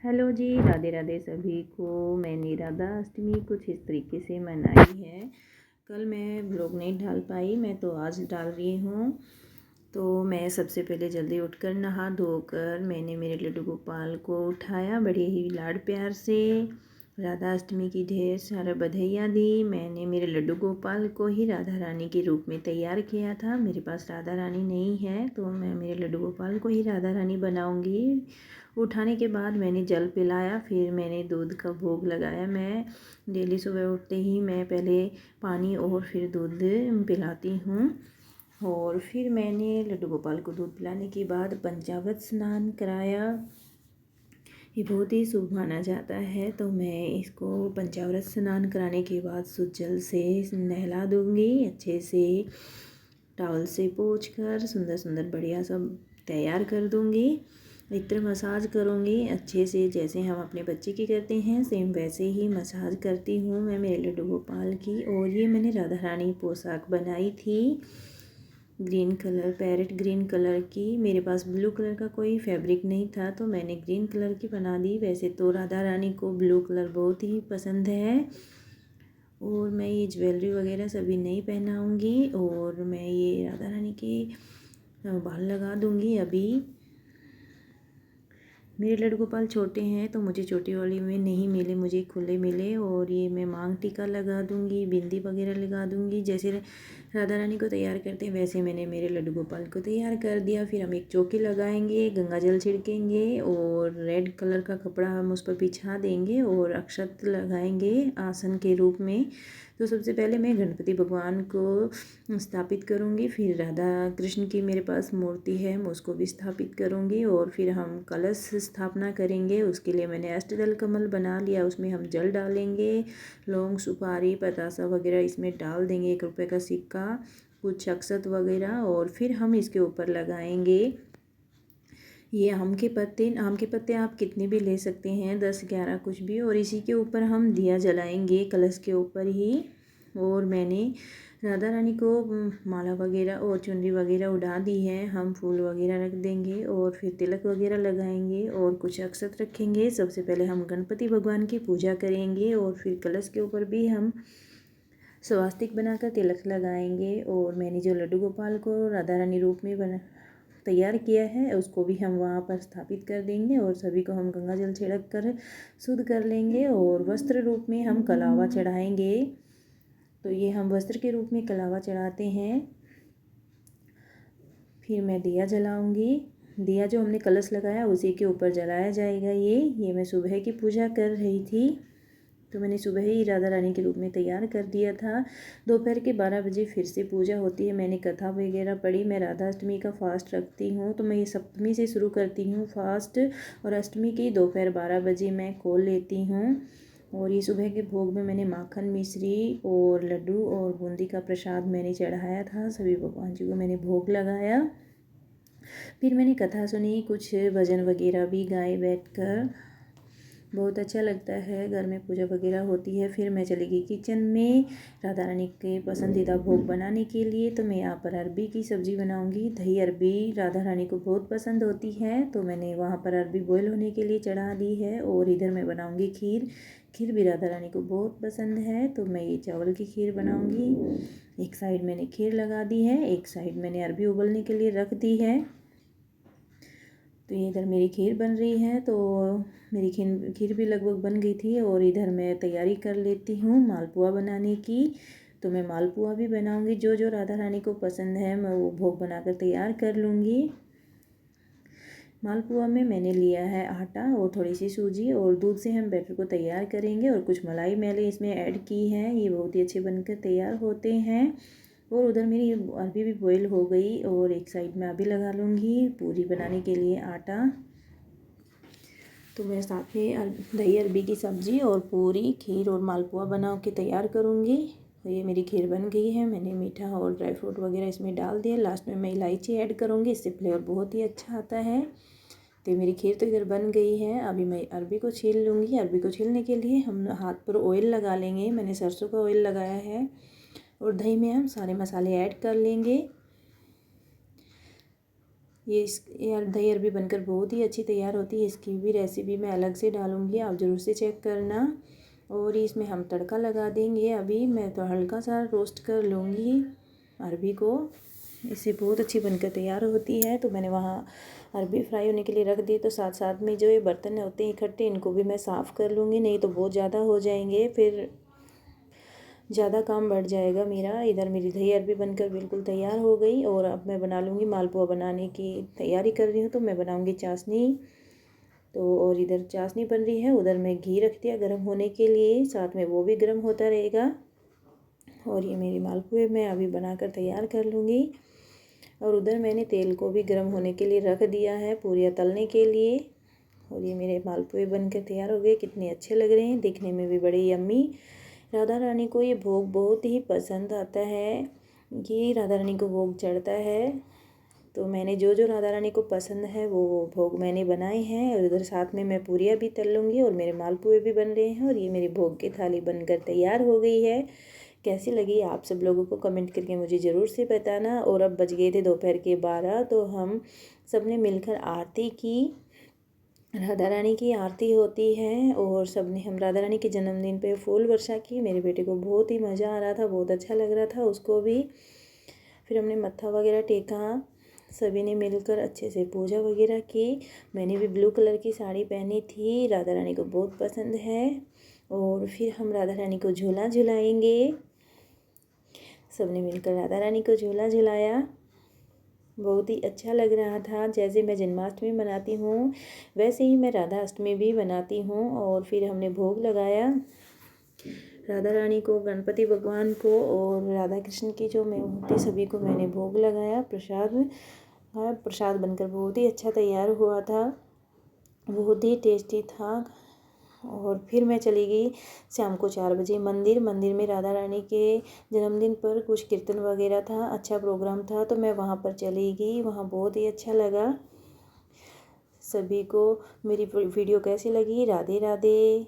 Hello जी, राधे राधे सभी को। मैंने राधा अष्टमी कुछ इस तरीके से मनाई है। कल मैं ब्लॉग नहीं डाल पाई, मैं तो आज डाल रही हूँ। तो मैं सबसे पहले जल्दी उठकर नहा धोकर मैंने मेरे लड्डू गोपाल को उठाया, बड़े ही लाड प्यार से राधा अष्टमी की ढेर सारा बधाइयाँ दी। मैंने मेरे लड्डू गोपाल को ही राधा रानी के रूप में तैयार किया था। मेरे पास राधा रानी नहीं है तो मैं मेरे लड्डू गोपाल को ही राधा रानी बनाऊंगी। उठाने के बाद मैंने जल पिलाया, फिर मैंने दूध का भोग लगाया। मैं डेली सुबह उठते ही मैं पहले पानी और फिर दूध पिलाती हूँ। और फिर मैंने लड्डू गोपाल को दूध पिलाने के बाद पंचामृत स्नान कराया। ये बहुत ही शुभ माना जाता है, तो मैं इसको पंचामृत स्नान कराने के बाद शुद्ध जल से नहला दूँगी। अच्छे से टॉवल से पोंछकर सुंदर सुंदर बढ़िया सब तैयार कर दूँगी। इत्र मसाज करूँगी अच्छे से, जैसे हम अपने बच्चे की करते हैं सेम वैसे ही मसाज करती हूँ मैं मेरे लड्डू गोपाल की। और ये मैंने राधा रानी पोशाक बनाई थी green colour, parrot green colour की। मेरे पास ब्लू कलर का कोई फैब्रिक नहीं था तो मैंने ग्रीन कलर की बना दी। वैसे तो राधा रानी को ब्लू कलर बहुत ही पसंद है। और मैं ये ज्वेलरी वगैरह सभी नहीं पहनाऊँगी और मैं ये राधा रानी के बाल लगा दूँगी। अभी मेरे लड्डू गोपाल छोटे हैं तो मुझे छोटी वाली में नहीं मिले, मुझे खुले मिले। और ये मैं मांग टीका लगा दूँगी, बिंदी वगैरह लगा दूँगी। जैसे राधा रानी को तैयार करते हैं वैसे मैंने मेरे लड्डू गोपाल को तैयार कर दिया। फिर हम एक चौकी लगाएंगे, गंगा जल छिड़केंगे और रेड कलर का कपड़ा हम उस पर बिछा देंगे और अक्षत लगाएंगे आसन के रूप में। तो सबसे पहले मैं गणपति भगवान को स्थापित करूँगी, फिर राधा कृष्ण की मेरे पास मूर्ति है मैं उसको भी स्थापित करूँगी। और फिर हम कलश स्थापना करेंगे। उसके लिए मैंने अष्टदल कमल बना लिया, उसमें हम जल डालेंगे, लौंग सुपारी पतासा वगैरह इसमें डाल देंगे, 1 रुपये का सिक्का, कुछ अक्षत वगैरह। और फिर हम इसके ऊपर लगाएंगे ये आम के पत्ते आप कितने भी ले सकते हैं, 10-11 कुछ भी। और इसी के ऊपर हम दिया जलाएंगे कलश के ऊपर ही। और मैंने राधा रानी को माला वगैरह और चुनरी वगैरह उड़ा दी है, हम फूल वगैरह रख देंगे और फिर तिलक वगैरह लगाएंगे और कुछ अक्षत रखेंगे। सबसे पहले हम गणपति भगवान की पूजा करेंगे और फिर कलश के ऊपर भी हम स्वास्तिक बनाकर तिलक लगाएंगे। और मैंने जो लड्डू गोपाल को राधा रानी रूप में तैयार किया है उसको भी हम वहाँ पर स्थापित कर देंगे और सभी को हम गंगा जल छिड़क कर शुद्ध कर लेंगे। और वस्त्र रूप में हम कलावा चढ़ाएंगे। तो ये हम वस्त्र के रूप में कलावा चढ़ाते हैं। फिर मैं दिया जलाऊंगी, दिया जो हमने कलश लगाया उसी के ऊपर जलाया जाएगा। ये मैं सुबह की पूजा कर रही थी तो मैंने सुबह ही राधा रानी के रूप में तैयार कर दिया था। दोपहर के 12 बजे फिर से पूजा होती है, मैंने कथा वगैरह पढ़ी। मैं राधा अष्टमी का फास्ट रखती हूँ तो मैं ये सप्तमी से शुरू करती हूँ फास्ट, और अष्टमी की दोपहर 12 बजे मैं खोल लेती हूँ। और ये सुबह के भोग में मैंने माखन मिश्री और लड्डू और बूंदी का प्रसाद मैंने चढ़ाया था, सभी भगवान जी को मैंने भोग लगाया। फिर मैंने कथा सुनी, कुछ भजन वगैरह भी गाए बैठकर, बहुत अच्छा लगता है। घर में पूजा वगैरह होती है। फिर मैं चली गई किचन में राधा रानी के पसंदीदा भोग बनाने के लिए। तो मैं यहाँ पर अरबी की सब्ज़ी बनाऊंगी। दही अरबी राधा रानी को बहुत पसंद होती है तो मैंने वहाँ पर अरबी बॉयल होने के लिए चढ़ा दी है। और इधर मैं बनाऊंगी खीर, खीर भी राधा रानी को बहुत पसंद है तो मैं ये चावल की खीर बनाऊँगी। एक साइड मैंने खीर लगा दी है, एक साइड मैंने अरबी उबलने के लिए रख दी है। तो ये इधर मेरी खीर बन रही है, तो मेरी खीर भी लगभग बन गई थी। और इधर मैं तैयारी कर लेती हूँ मालपुआ बनाने की। तो मैं मालपुआ भी बनाऊँगी, जो जो राधा रानी को पसंद है मैं वो भोग बनाकर तैयार कर लूँगी। मालपुआ में मैंने लिया है आटा और थोड़ी सी सूजी और दूध से हम बैटर को तैयार करेंगे। और कुछ मलाई मैंने इसमें ऐड की है, ये बहुत ही अच्छे बनकर तैयार होते हैं। और उधर मेरी अरबी भी बॉईल हो गई और एक साइड में अभी लगा लूँगी पूरी बनाने के लिए आटा। तो मैं साथ में दही अरबी की सब्ज़ी और पूरी खीर और मालपुआ बना के तैयार करूँगी। तो ये मेरी खीर बन गई है, मैंने मीठा और ड्राई फ्रूट वगैरह इसमें डाल दिया। लास्ट में मैं इलायची ऐड करूँगी, इससे फ्लेवर बहुत ही अच्छा आता है। तो मेरी खीर तो इधर बन गई है। अभी मैं अरबी को छील लूँगी। अरबी को छीलने के लिए हम हाथ पर ऑयल लगा लेंगे, मैंने सरसों का ऑयल लगाया है। और दही में हम सारे मसाले ऐड कर लेंगे। ये दही अरबी बनकर बहुत ही अच्छी तैयार होती है। इसकी भी रेसिपी मैं अलग से डालूँगी, आप ज़रूर से चेक करना। और इसमें हम तड़का लगा देंगे। अभी मैं तो हल्का सा रोस्ट कर लूँगी अरबी को, इससे बहुत अच्छी बनकर तैयार होती है। तो मैंने वहाँ अरबी फ्राई होने के लिए रख दी। तो साथ साथ में जो ये बर्तन होते हैं इकट्ठे, इनको भी मैं साफ़ कर लूँगी, नहीं तो बहुत ज़्यादा हो जाएंगे, फिर ज़्यादा काम बढ़ जाएगा मेरा। इधर मेरी दही अरबी बनकर बिल्कुल तैयार हो गई और अब मैं बना लूँगी मालपुआ बनाने की तैयारी कर रही हूँ। तो मैं बनाऊँगी चाशनी। तो और इधर चाशनी बन रही है, उधर मैं घी रख दिया गर्म होने के लिए, साथ में वो भी गर्म होता रहेगा। और ये मेरी मालपुए मैं अभी बनाकर तैयार कर लूँगी। और उधर मैंने तेल को भी गर्म होने के लिए रख दिया है पूरियाँ तलने के लिए। और ये मेरे मालपुए बनकर तैयार हो गए, कितने अच्छे लग रहे हैं, दिखने में भी बड़े यम्मी। राधा रानी को ये भोग बहुत ही पसंद आता है, ये राधा रानी को भोग चढ़ता है। तो मैंने जो जो राधा रानी को पसंद है वो भोग मैंने बनाए हैं। और इधर साथ में मैं पूरियाँ भी तल लूँगी और मेरे मालपुए भी बन रहे हैं। और ये मेरी भोग की थाली बनकर तैयार हो गई है। कैसी लगी आप सब लोगों को कमेंट करके मुझे ज़रूर से बताना। और अब बज गए थे दोपहर के 12, तो हम सब ने मिलकर आरती की। राधा रानी की आरती होती है और सब ने हम राधा रानी के जन्मदिन पे फूल वर्षा की। मेरे बेटे को बहुत ही मज़ा आ रहा था, बहुत अच्छा लग रहा था उसको भी। फिर हमने मत्था वगैरह टेका, सभी ने मिलकर अच्छे से पूजा वगैरह की। मैंने भी ब्लू कलर की साड़ी पहनी थी, राधा रानी को बहुत पसंद है। और फिर हम राधा रानी को झूला झुलाएंगे। सब ने मिलकर राधा रानी को झूला झुलाया, बहुत ही अच्छा लग रहा था। जैसे मैं जन्माष्टमी मनाती हूँ वैसे ही मैं राधा अष्टमी भी मनाती हूँ। और फिर हमने भोग लगाया राधा रानी को, गणपति भगवान को और राधा कृष्ण की जो मैं मूर्ति सभी को मैंने भोग लगाया। प्रसाद बनकर बहुत ही अच्छा तैयार हुआ था, बहुत ही टेस्टी था। और फिर मैं चली गई शाम को 4 बजे मंदिर में राधा रानी के जन्मदिन पर कुछ कीर्तन वगैरह था, अच्छा प्रोग्राम था, तो मैं वहाँ पर चली गई। वहाँ बहुत ही अच्छा लगा। सभी को मेरी वीडियो कैसी लगी? राधे राधे।